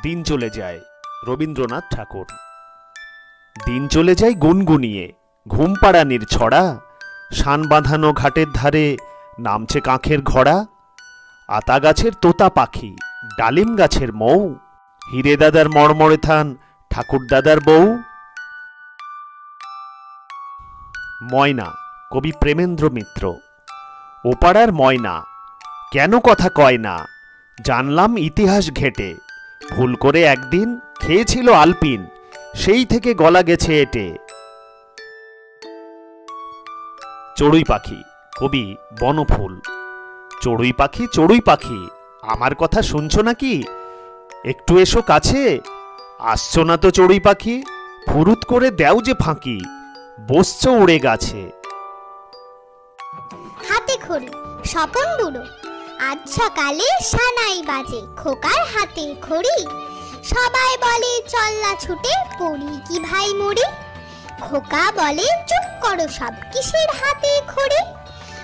দিন চলে যায় রবীন্দ্রনাথ ঠাকুর। দিন চলে যায় গুনগুনিয়ে, ঘুম পাড়ানির ছড়া, শান বাঁধানো ঘাটের ধারে নামছে কাঁখের ঘড়া। আতা গাছের তোতা পাখি, ডালিম গাছের মৌ, হিরে দাদার মড়মড়ে থান ঠাকুর দাদার বউ। ময়না, কবি প্রেমেন্দ্র মিত্র। ওপাড়ার ময়না, কেন কথা কয় না, জানলাম ইতিহাস ঘেটে, ভুল করে একদিন খেয়েছিল আলপিন, সেই থেকে গলা গেছে এটে। চড়ুই পাখি, কবি বনফুল। চড়ুই পাখি, চড়ুই পাখি, আমার কথা শুনছো নাকি? একটু এসো কাছে। আসছো না তো চড়ুই পাখি, ফুরুত করে দেও যে ফাঁকি, বসছো উড়ে গাছে। হাতে খড়ি, স্বপন বুড়ো। আজ সকালে সানাই বাজে, খোকার হাতে খড়ি। সবাই বলে চল্লা ছুটে, পড়ি কি ভাই মরি। খোকা বলে চুপ করো সব, কিসের হাতে খড়ি।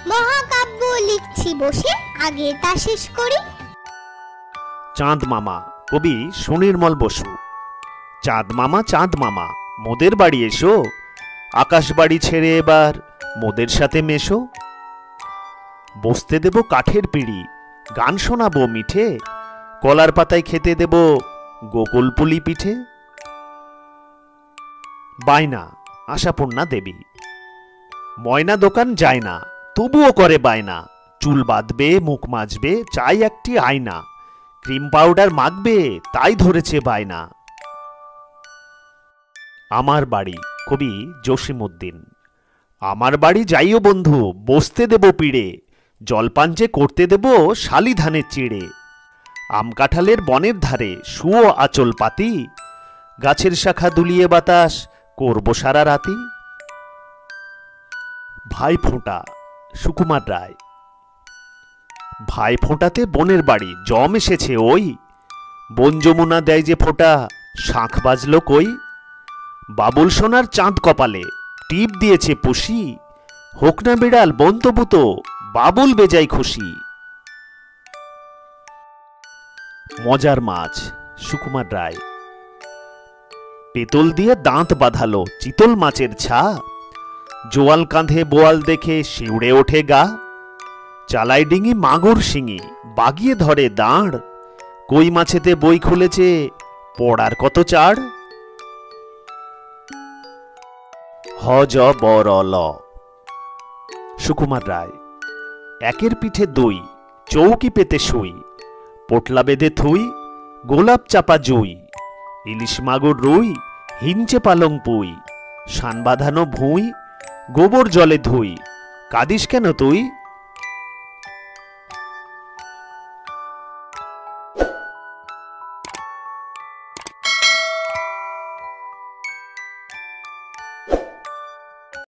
মহাকাব্য লিখছি বসে, আগে তা শেষ করি। চাঁদ মামা, কবি সুনির্মল বসু। চাঁদ মামা, চাঁদ মামা, মোদের বাড়ি এসো, আকাশ বাড়ি ছেড়ে এবার মোদের সাথে মেশো। বসতে দেব কাঠের পিঁড়ি, গান শোনাবো মিঠে, কলার পাতায় খেতে দেব গোকুল পুলি পিঠে। বায়না, আশাপূর্ণা দেবী। ময়না দোকান যায় না, তবুও করে বায়না, চুল বাঁধবে, মুখ মাজবে, চাই একটি আয়না, ক্রিম পাউডার মাখবে, তাই ধরেছে বায়না। আমার বাড়ি, কবি জসিমউদ্দিন। আমার বাড়ি যাইও বন্ধু, বসতে দেব পিড়ে, জলপান যে করতে দেব শালি ধানের চিড়ে। আম কাঁঠালের বনের ধারে শুও আঁচল পাতি, গাছের শাখা দুলিয়ে বাতাস করব সারা রাতি। ভাই ফোঁটা, সুকুমার রায়। ভাই ফোঁটাতে বোনের বাড়ি জম এসেছে ওই, বন যমুনা দেয় যে ফোঁটা, শাঁখ বাজলো কই। বাবুল সোনার চাঁদ কপালে টিপ দিয়েছে পুষি, হোক না বিড়াল বন্তবুত, বাবুল বেজাই খুশি। মজার মাছ, সুকুমার রায়। পেতল দিয়ে দাঁত বাঁধালো চিতল মাছের ছা, জোয়াল কাঁধে বোয়াল দেখে শিউড়ে ওঠে গা। চালাই ডিঙি মাগুর শিঙি, বাগিয়ে ধরে দাঁড়, কই মাছেতে বই খুলেছে পড়ার কত চাড়। হ জ ব র ল, সুকুমার রায়। একের পিঠে দুই, চৌকি পেতে শুই, পোটলা বেঁধে থুই, গোলাপ চাপা জুই, ইলিশ মাগুর রুই, হিঞ্চে পালং পুই, শান বাঁধানো ভুঁই, গোবর জলে ধুই, কাঁদিস কেন তুই।